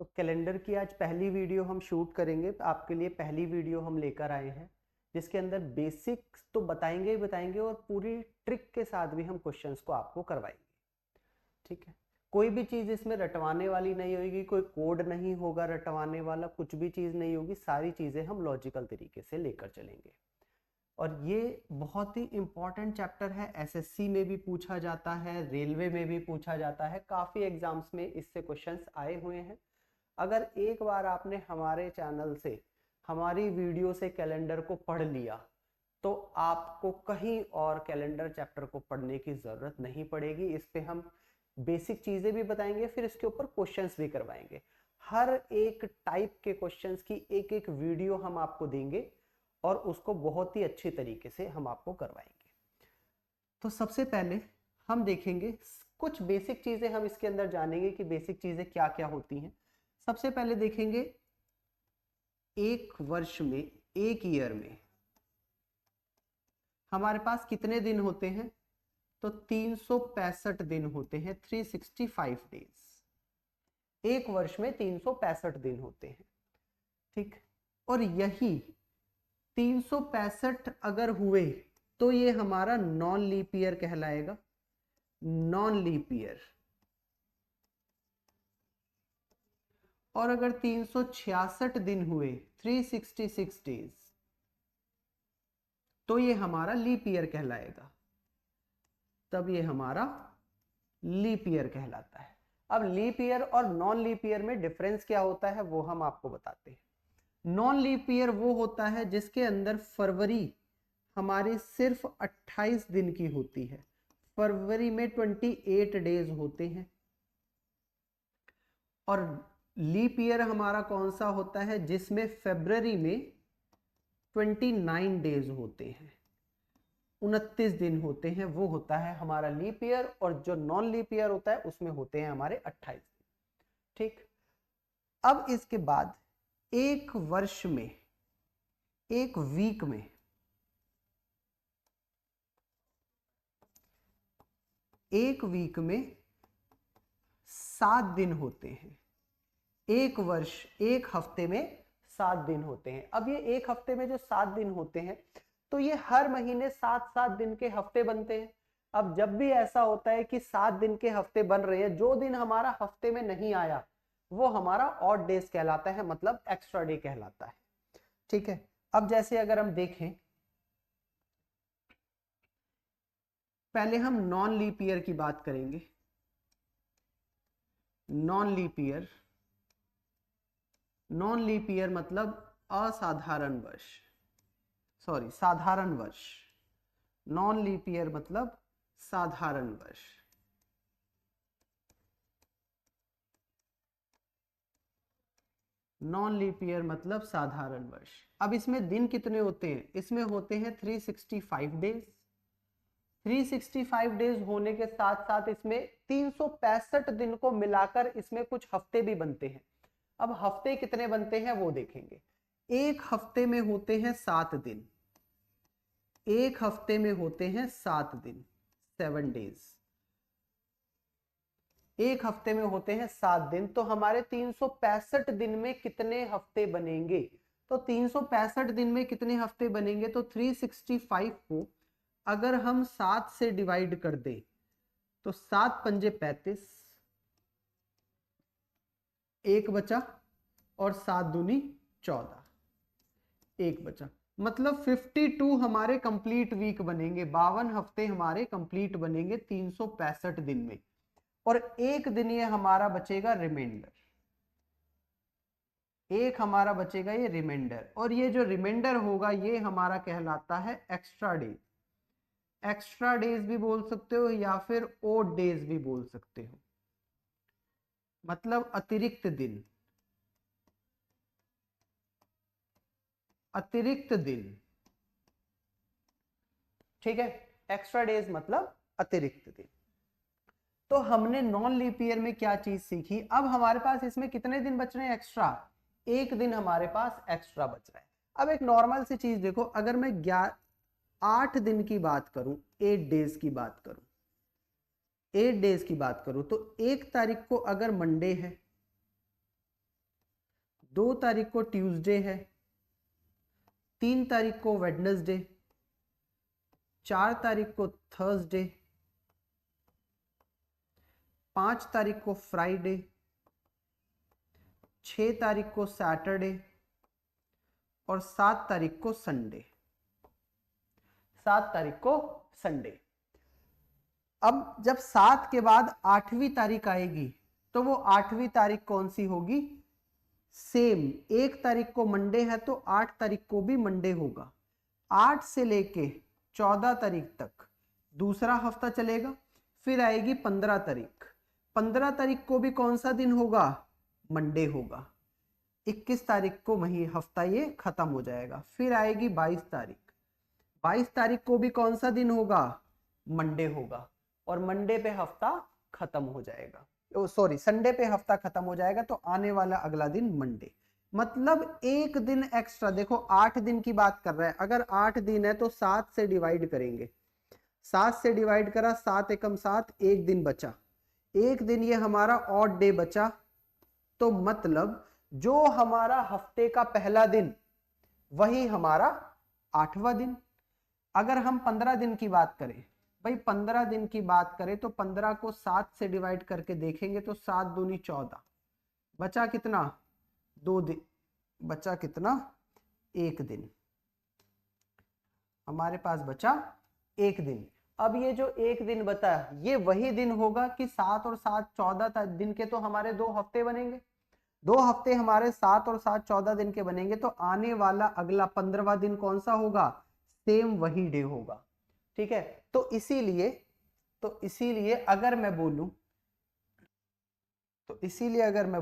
तो कैलेंडर की आज पहली वीडियो हम शूट करेंगे। आपके लिए पहली वीडियो हम लेकर आए हैं जिसके अंदर बेसिक्स तो बताएंगे ही बताएंगे और पूरी ट्रिक के साथ भी हम क्वेश्चंस को आपको करवाएंगे। ठीक है, कोई भी चीज इसमें रटवाने वाली नहीं होगी, कोई कोड नहीं होगा रटवाने वाला, कुछ भी चीज नहीं होगी, सारी चीजें हम लॉजिकल तरीके से लेकर चलेंगे। और ये बहुत ही इंपॉर्टेंट चैप्टर है, एसएससी में भी पूछा जाता है, रेलवे में भी पूछा जाता है, काफी एग्जाम्स में इससे क्वेश्चंस आए हुए हैं। अगर एक बार आपने हमारे चैनल से, हमारी वीडियो से कैलेंडर को पढ़ लिया तो आपको कहीं और कैलेंडर चैप्टर को पढ़ने की जरूरत नहीं पड़ेगी। इस पे हम बेसिक चीजें भी बताएंगे, फिर इसके ऊपर क्वेश्चंस भी करवाएंगे। हर एक टाइप के क्वेश्चंस की एक एक वीडियो हम आपको देंगे और उसको बहुत ही अच्छी तरीके से हम आपको करवाएंगे। तो सबसे पहले हम देखेंगे कुछ बेसिक चीजें, हम इसके अंदर जानेंगे कि बेसिक चीजें क्या क्या होती हैं। सबसे पहले देखेंगे एक वर्ष में, एक ईयर में हमारे पास कितने दिन होते हैं? तो 365 दिन होते हैं, 365 डेज। एक वर्ष में 365 दिन होते हैं। ठीक, और यही 365 अगर हुए तो ये हमारा नॉन लीप ईयर कहलाएगा। Non leap year. और अगर 366 दिन हुए, 366 डेज, तो ये हमारा लीप ईयर कहलाएगा। तब ये हमारा लीप ईयर कहलाता है। अब लीप ईयर और नॉन लीप ईयर में डिफरेंस क्या होता है वो हम आपको बताते हैं। नॉन लीप ईयर वो होता है जिसके अंदर फरवरी हमारी सिर्फ 28 दिन की होती है। फरवरी में 28 डेज होते हैं। और लीप ईयर हमारा कौन सा होता है? जिसमें फरवरी में 29 डेज होते हैं, 29 दिन होते हैं, वो होता है हमारा लीप ईयर। और जो नॉन लीप ईयर होता है उसमें होते हैं हमारे 28 दिन। ठीक, अब इसके बाद एक वर्ष में, एक वीक में, एक वीक में 7 दिन होते हैं। एक वर्ष, एक हफ्ते में 7 दिन होते हैं। अब ये एक हफ्ते में जो 7 दिन होते हैं तो ये हर महीने 7-7 दिन के हफ्ते बनते हैं। अब जब भी ऐसा होता है कि 7 दिन के हफ्ते बन रहे हैं, जो दिन हमारा हफ्ते में नहीं आया वो हमारा ऑड डेज कहलाता है, मतलब एक्स्ट्रा डे कहलाता है। ठीक है, अब जैसे अगर हम देखें, पहले हम नॉन लीप ईयर की बात करेंगे। Non leap year, non leap year मतलब असाधारण वर्ष, सॉरी साधारण वर्ष। नॉन लीप ईयर मतलब साधारण वर्ष। नॉन लीप ईयर मतलब साधारण वर्ष। अब इसमें दिन कितने होते हैं? इसमें होते हैं 365 डेज। 365 डेज होने के साथ साथ इसमें 365 दिन को मिलाकर इसमें कुछ हफ्ते भी बनते हैं। अब हफ्ते कितने बनते हैं वो देखेंगे। एक हफ्ते में होते हैं 7 दिन। एक हफ्ते में होते हैं 7 दिन, 7 डेज। एक हफ्ते में होते हैं 7 दिन, तो हमारे 365 दिन में कितने हफ्ते बनेंगे? तो 365 दिन में कितने हफ्ते बनेंगे? तो 365 को अगर हम 7 से डिवाइड कर दें तो 7 पंजे 35, एक बचा, और 7 दूनी 14, एक बचा, मतलब 52 हमारे कंप्लीट वीक बनेंगे। 52 हफ्ते हमारे कंप्लीट बनेंगे 365 दिन में। और एक दिन ये हमारा बचेगा रिमाइंडर, एक हमारा बचेगा ये रिमाइंडर। और ये जो रिमाइंडर होगा ये हमारा कहलाता है एक्स्ट्रा डेज। एक्स्ट्रा डेज भी बोल सकते हो या फिर ओड डेज भी बोल सकते हो, मतलब अतिरिक्त दिन, अतिरिक्त दिन। ठीक है, एक्स्ट्रा डेज मतलब अतिरिक्त दिन। तो हमने नॉन लीप ईयर में क्या चीज सीखी? अब हमारे पास इसमें कितने दिन बच रहे हैं एक्स्ट्रा? एक दिन हमारे पास एक्स्ट्रा बच रहा है। अब एक नॉर्मल सी चीज देखो, अगर मैं 8 दिन की बात करूं, 8 डेज की बात करूं, 8 डेज की बात करूं, तो 1 तारीख को अगर मंडे है 2 तारीख को ट्यूसडे है, 3 तारीख को वेडनेसडे, 4 तारीख को थर्सडे, 5 तारीख को फ्राइडे, 6 तारीख को सैटरडे और 7 तारीख को संडे। 7 तारीख को संडे। अब जब 7 के बाद 8वीं तारीख आएगी तो वो 8वीं तारीख कौन सी होगी? सेम 1 तारीख को मंडे है तो 8 तारीख को भी मंडे होगा। 8 से लेके 14 तारीख तक दूसरा हफ्ता चलेगा, फिर आएगी 15 तारीख। 15 तारीख को भी कौन सा दिन होगा? मंडे होगा। 21 तारीख को वही हफ्ता ये खत्म हो जाएगा। फिर आएगी 22 तारीख। 22 तारीख को भी कौन सा दिन होगा? मंडे होगा और मंडे पे हफ्ता खत्म हो जाएगा। सॉरी, संडे पे हफ्ता खत्म हो जाएगा तो आने वाला अगला दिन मंडे। मतलब एक दिन एक्स्ट्रा। देखो 8 दिन की बात कर रहा है, अगर 8 दिन है तो 7 से डिवाइड करेंगे। 7 से डिवाइड करा, 7 एकम 7, एक दिन बचा। एक दिन ये हमारा ऑड डे बचा। तो मतलब जो हमारा हफ्ते का पहला दिन वही हमारा 8वां दिन। अगर हम 15 दिन की बात करें, भाई 15 दिन की बात करें तो 15 को 7 से डिवाइड करके देखेंगे तो 7 दूनी 14, बचा कितना? 2 दिन। बचा कितना? 1 दिन। हमारे पास बचा 1 दिन। अब ये जो 1 दिन बता, ये वही दिन होगा कि 7 और 7 14 दिन के तो हमारे 2 हफ्ते बनेंगे। 2 हफ्ते हमारे 7 और 7 14 दिन के बनेंगे तो आने वाला अगला 15वां दिन कौन सा होगा? सेम वही डे होगा। ठीक है, तो इसीलिए अगर मैं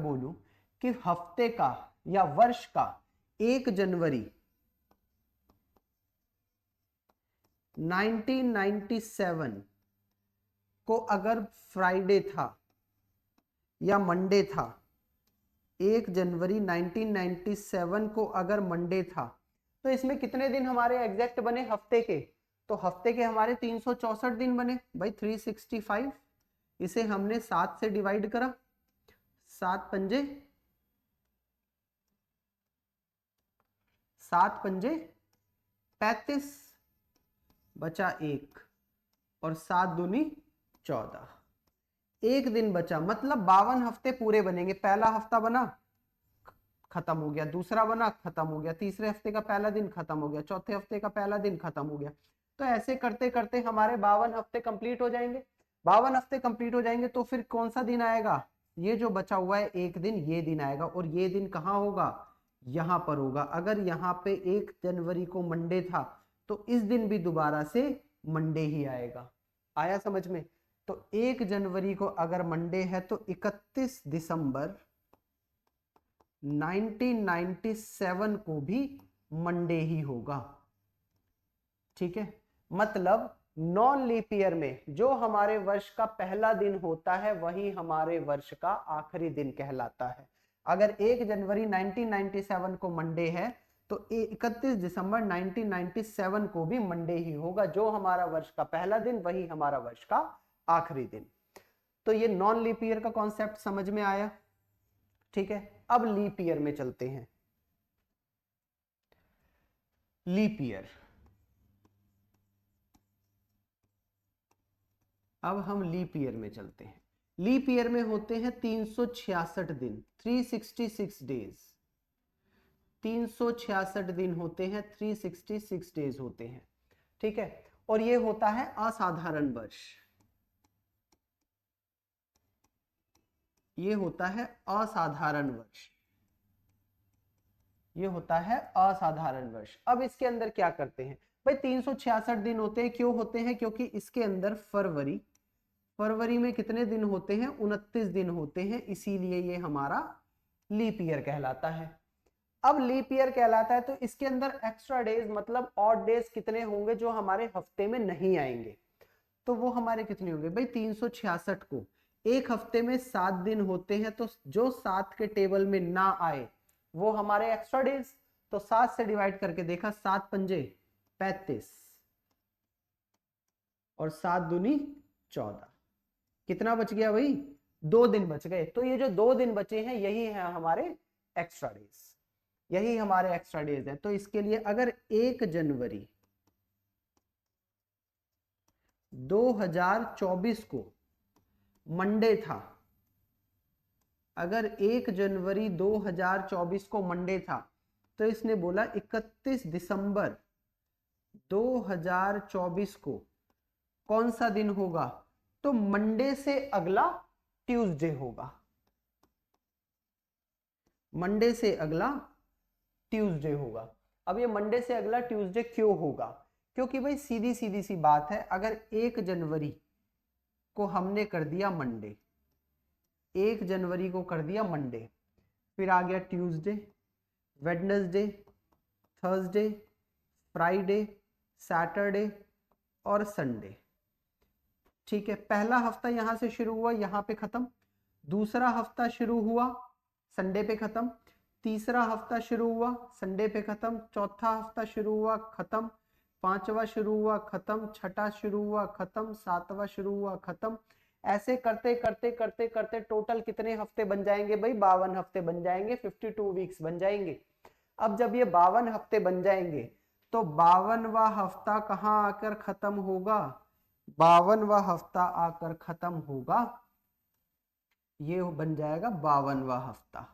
बोलूं कि हफ्ते का या वर्ष का 1 जनवरी 1997 को अगर फ्राइडे था या मंडे था, 1 जनवरी 1997 को अगर मंडे था, तो इसमें कितने दिन हमारे एग्जैक्ट बने हफ्ते के? तो हफ्ते के हमारे 364 दिन बने भाई, 365। इसे हमने 7 से डिवाइड करा, 7 पंजे 35, बचा 1 और 7 दूनी 14। 1 दिन बचा, मतलब 52 हफ्ते पूरे बनेंगे। पहला हफ्ता बना, खत्म हो गया। दूसरा बना, खत्म हो गया। तीसरे हफ्ते का पहला दिन खत्म हो गया। चौथे हफ्ते का पहला दिन खत्म हो गया। तो ऐसे करते करते हमारे 52 हफ्ते कंप्लीट हो जाएंगे। 52 हफ्ते कंप्लीट हो जाएंगे तो फिर कौन सा दिन आएगा? ये जो बचा हुआ है 1 दिन, ये दिन आएगा। और ये दिन कहाँ होगा? यहाँ पर होगा। अगर यहाँ पे 1 जनवरी को मंडे था तो इस दिन भी दोबारा से मंडे ही आएगा। आया समझ में? तो 1 जनवरी को अगर मंडे है तो 31 दिसंबर 1997 को भी मंडे ही होगा। ठीक है, मतलब नॉन लीप ईयर में जो हमारे वर्ष का पहला दिन होता है वही हमारे वर्ष का आखिरी दिन कहलाता है। अगर 1 जनवरी 1997 को मंडे है तो 31 दिसंबर 1997 को भी मंडे ही होगा। जो हमारा वर्ष का पहला दिन वही हमारा वर्ष का आखिरी दिन। तो ये नॉन लीप ईयर का कॉन्सेप्ट समझ में आया। ठीक है, अब लीप ईयर में चलते हैं। लीप ईयर, अब हम लीप ईयर में चलते हैं। लीप ईयर में होते हैं 366 दिन, 366 डेज। 366 दिन होते हैं, 366 डेज होते हैं। ठीक है, और ये होता है असाधारण वर्ष। ये होता है असाधारण वर्ष। ये होता है असाधारण वर्ष। अब इसके अंदर क्या करते हैं भाई? 366 दिन होते हैं। क्यों होते हैं? क्योंकि इसके अंदर फरवरी में कितने दिन होते हैं? 29 दिन होते हैं। इसीलिए ये हमारा लीप ईयर कहलाता है। अब लीप ईयर कहलाता है तो इसके अंदर एक्स्ट्रा डेज मतलब ऑड डेज कितने होंगे जो हमारे हफ्ते में नहीं आएंगे? तो वो हमारे कितने होंगे भाई? 366 को एक हफ्ते में 7 दिन होते हैं, तो जो 7 के टेबल में ना आए वो हमारे एक्स्ट्रा डेज। तो 7 से डिवाइड करके देखा, 7 पंजे 35 और 7 दूनी 14। कितना बच गया भाई? 2 दिन बच गए। तो ये जो 2 दिन बचे हैं यही है हमारे एक्स्ट्रा डेज, यही हमारे एक्स्ट्रा डेज हैं। तो इसके लिए अगर 1 जनवरी 2024 को मंडे था, अगर 1 जनवरी 2024 को मंडे था, तो इसने बोला 31 दिसंबर 2024 को कौन सा दिन होगा, तो मंडे से अगला ट्यूसडे होगा, मंडे से अगला ट्यूसडे होगा। अब ये मंडे से अगला ट्यूसडे क्यों होगा, क्योंकि भाई सीधी सीधी सी बात है, अगर 1 जनवरी को हमने कर दिया मंडे, 1 जनवरी को कर दिया मंडे, फिर आ गया Tuesday, Wednesday, Thursday, Friday, Saturday और संडे। ठीक है, पहला हफ्ता यहां से शुरू हुआ, यहां पे खत्म, दूसरा हफ्ता शुरू हुआ संडे पे खत्म, तीसरा हफ्ता शुरू हुआ संडे पे खत्म, चौथा हफ्ता शुरू हुआ खत्म, पांचवा शुरू हुआ खत्म, छठा शुरू हुआ खत्म, सातवां शुरू हुआ खत्म। ऐसे करते करते करते करते टोटल कितने हफ्ते बन जाएंगे भाई, 52 हफ्ते बन जाएंगे, 52 वीक्स बन जाएंगे। अब जब ये 52 हफ्ते बन जाएंगे, तो 52वां हफ्ता कहाँ आकर खत्म होगा, 52वां हफ्ता आकर खत्म होगा, ये बन जाएगा 52वां हफ्ता।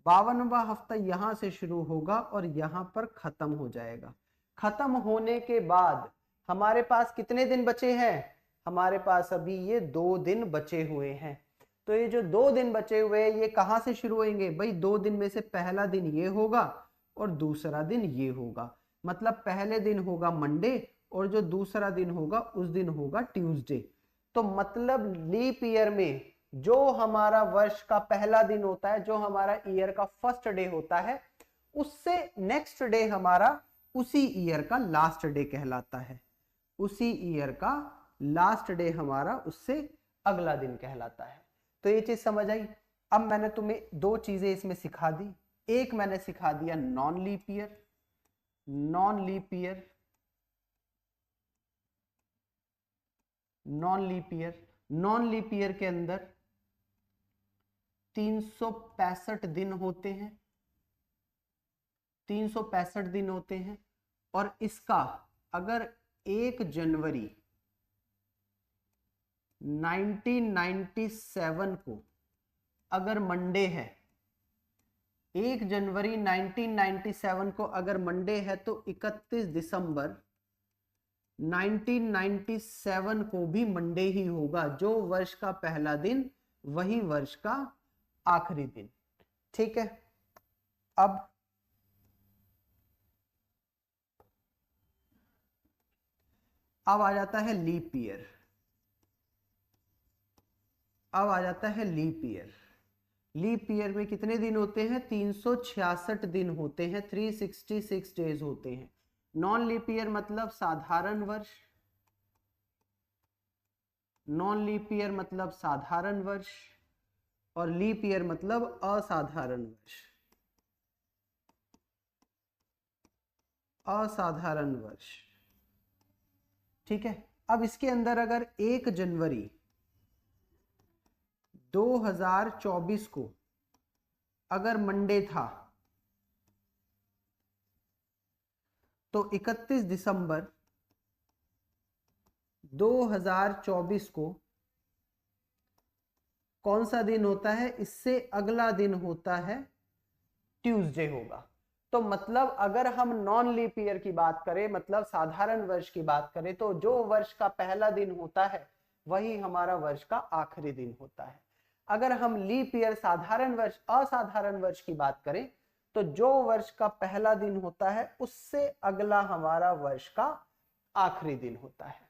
52वां हफ्ता यहां से शुरू होगा और यहां पर खत्म हो जाएगा। खत्म होने के बाद हमारे पास कितने दिन बचे हैं, हमारे पास अभी ये 2 दिन बचे हुए हैं। तो ये जो 2 दिन बचे हुए हैं, ये कहां से शुरू होंगे भाई, 2 दिन में से पहला दिन ये होगा और दूसरा दिन ये होगा, मतलब पहले दिन होगा मंडे और जो दूसरा दिन होगा उस दिन होगा ट्यूसडे। तो मतलब लीप ईयर में जो हमारा वर्ष का पहला दिन होता है, जो हमारा ईयर का फर्स्ट डे होता है, उससे नेक्स्ट डे हमारा उसी ईयर का लास्ट डे कहलाता है, उसी ईयर का लास्ट डे हमारा उससे अगला दिन कहलाता है। तो ये चीज समझ आई। अब मैंने तुम्हें 2 चीजें इसमें सिखा दी, एक मैंने सिखा दिया non leap year, non leap year, non leap year, non leap year के अंदर 365 दिन होते हैं, 365 दिन होते हैं। और इसका अगर 1 जनवरी 1997 को अगर मंडे है, 1 जनवरी 1997 को अगर मंडे है, तो 31 दिसंबर 1997 को भी मंडे ही होगा। जो वर्ष का पहला दिन वही वर्ष का आखिरी दिन। ठीक है, अब आ जाता है लीप ईयर, अब आ जाता है लीप ईयर। लीप ईयर में कितने दिन होते हैं, 366 दिन होते हैं, 366 डेज होते हैं। नॉन लीप ईयर मतलब साधारण वर्ष, नॉन लीप ईयर मतलब साधारण वर्ष, और लीप ईयर मतलब असाधारण वर्ष, असाधारण वर्ष। ठीक है, अब इसके अंदर अगर 1 जनवरी 2024 को अगर मंडे था, तो 31 दिसंबर 2024 को कौन सा दिन होता है, इससे अगला दिन होता है ट्यूसडे होगा। तो मतलब अगर हम नॉन लीप ईयर की बात करें, मतलब साधारण वर्ष की बात करें, तो जो वर्ष का पहला दिन होता है वही हमारा वर्ष का आखिरी दिन होता है। अगर हम लीप ईयर साधारण वर्ष असाधारण वर्ष की बात करें, तो जो वर्ष का पहला दिन होता है उससे अगला हमारा वर्ष का आखिरी दिन होता है।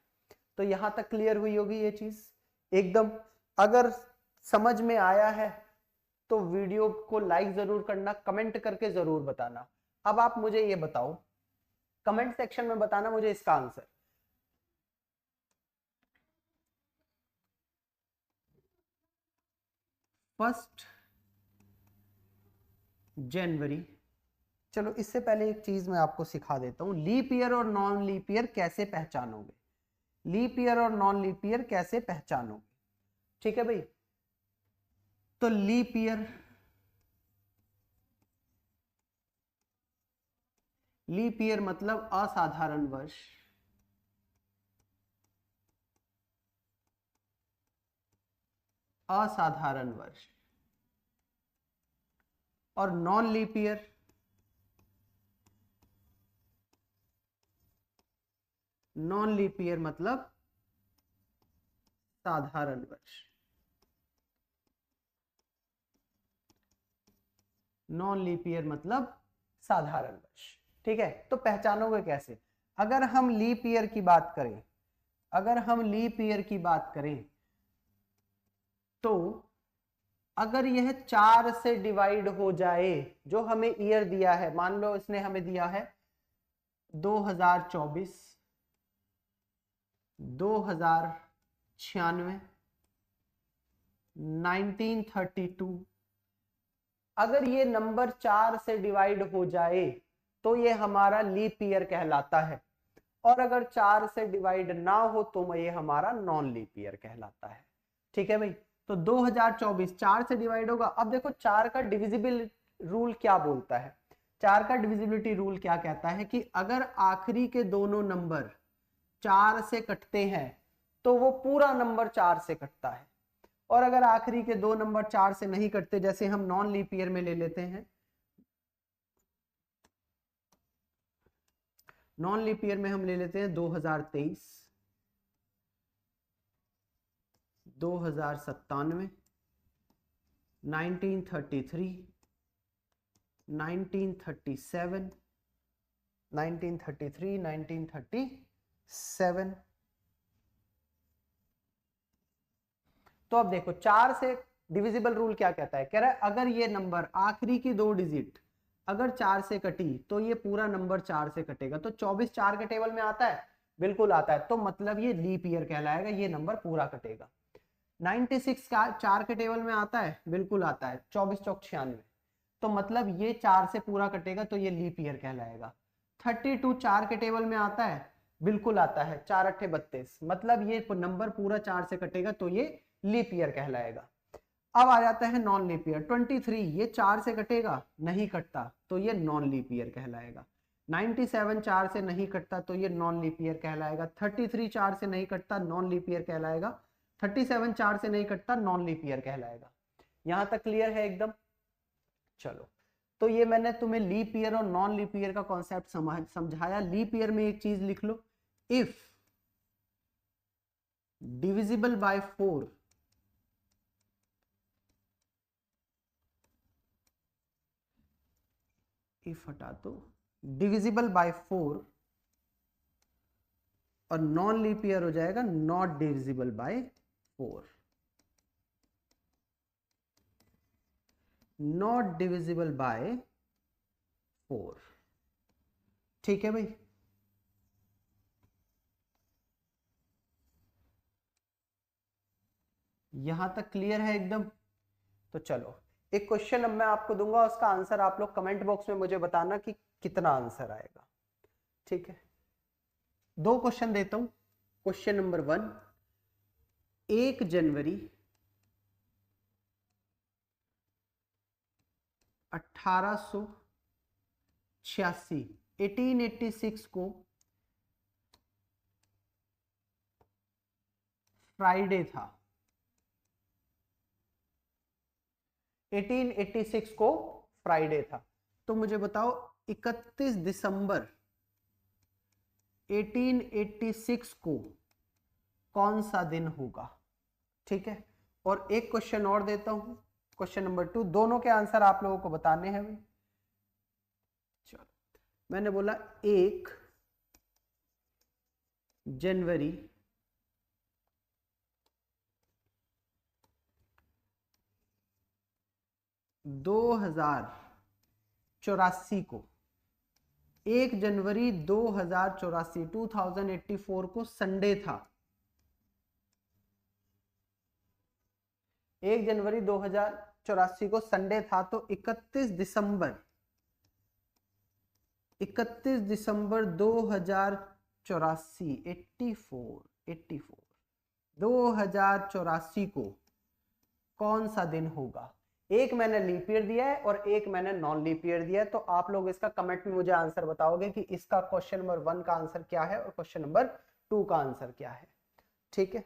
तो यहां तक क्लियर हुई होगी ये चीज एकदम। अगर समझ में आया है तो वीडियो को लाइक जरूर करना, कमेंट करके जरूर बताना। अब आप मुझे ये बताओ, कमेंट सेक्शन में बताना मुझे इसका आंसर। फर्स्ट जनवरी, चलो इससे पहले एक चीज मैं आपको सिखा देता हूं, लीप ईयर और नॉन लीप ईयर कैसे पहचानोगे, लीप ईयर और नॉन लीप ईयर कैसे पहचानोगे। ठीक है भाई, तो लीप ईयर लीप ईयर मतलब असाधारण वर्ष। असाधारण वर्ष। और नॉन लीप ईयर मतलब साधारण वर्ष। नॉन लीप ईयर मतलब साधारण वर्ष। ठीक है, तो पहचानोगे कैसे? अगर हम लीप ईयर की बात करें, तो अगर यह 4 से डिवाइड हो जाए, जो हमें ईयर दिया है, मान लो इसने हमें दिया है 2024, 2096, 1932, अगर ये नंबर 4 से डिवाइड हो जाए तो ये हमारा लीप ईयर कहलाता है, और अगर 4 से डिवाइड ना हो तो ये हमारा नॉन लीप ईयर कहलाता है। ठीक है भाई, तो 2024 4 से डिवाइड होगा। अब देखो 4 का डिविजिबल रूल क्या बोलता है? 4 का डिविजिबिलिटी रूल क्या कहता है कि अगर आखिरी के दोनों नंबर 4 से कटते हैं तो वो पूरा नंबर 4 से कटता है, और अगर आखिरी के दो नंबर 4 से नहीं कटते, जैसे हम नॉन लीप ईयर में ले लेते हैं, नॉन लीप ईयर में हम ले लेते हैं 2023, 2097, 1933, 1937, 1933, 1937। तो अब देखो 4 से डिविजिबल रूल क्या कहता है? कह रहा है अगर ये नंबर आखिरी की 2 डिजिट अगर 4 से कटी तो ये पूरा नंबर 4 से कटेगा। तो 24 4 के टेबल में आता है, बिल्कुल आता है, तो मतलब ये लीप ईयर कहलाएगा, ये नंबर पूरा कटेगा। 96 का 4 के टेबल में आता है, बिल्कुल आता है, 24 चौक 96, तो मतलब ये 4 से पूरा कटेगा, तो ये लीप ईयर कहलाएगा। 32 4 के टेबल में आता है, बिल्कुल आता है, 4 अट्ठे 32, मतलब ये नंबर पूरा 4 से कटेगा, तो ये लीप ईयर कहलाएगा। अब आ जाता है नॉन लीप ईयर। 23 ये 4 से कटेगा, नहीं कटता, तो ये नॉन लीप ईयर कहलाएगा। 97 4 से नहीं कटता, तो ये नॉन लीप ईयर कहलाएगा। 33 4 से नहीं कटता, नॉन लीप ईयर कहलाएगा। 37 4 से नहीं कटता, नॉन लीप ईयर कहलाएगा। यहां तक क्लियर है एकदम? चलो, तो ये मैंने तुम्हें लीप ईयर और नॉन लीप ईयर का कॉन्सेप्ट समझाया। लीप ईयर में एक चीज लिख लो, इफ डिविजिबल बाय 4 इफ हटा दो, डिविजिबल बाय 4, और नॉन लीप ईयर हो जाएगा not divisible by 4, not divisible by 4। ठीक है भाई, यहां तक क्लियर है एकदम? तो चलो एक क्वेश्चन अब मैं आपको दूंगा, उसका आंसर आप लोग कमेंट बॉक्स में मुझे बताना कि कितना आंसर आएगा। ठीक है, 2 क्वेश्चन देता हूं। क्वेश्चन नंबर 1, 1 जनवरी 1886 1886 को फ्राइडे था। 1886 को फ्राइडे था, तो मुझे बताओ 31 दिसंबर 1886 को कौन सा दिन होगा? ठीक है, और एक क्वेश्चन और देता हूं, क्वेश्चन नंबर 2, दोनों के आंसर आप लोगों को बताने हैं भाई। चलो, मैंने बोला 1 जनवरी 2084 को, 1 जनवरी 2084 2084 को संडे था। 1 जनवरी 2084 को संडे था, तो 31 दिसंबर 2084 2084 को कौन सा दिन होगा? एक मैंने लीप ईयर दिया है और एक मैंने नॉन लीप ईयर दिया है। तो आप लोग इसका कमेंट में मुझे आंसर बताओगे कि इसका क्वेश्चन नंबर 1 का आंसर क्या है और क्वेश्चन नंबर 2 का आंसर क्या है। ठीक है,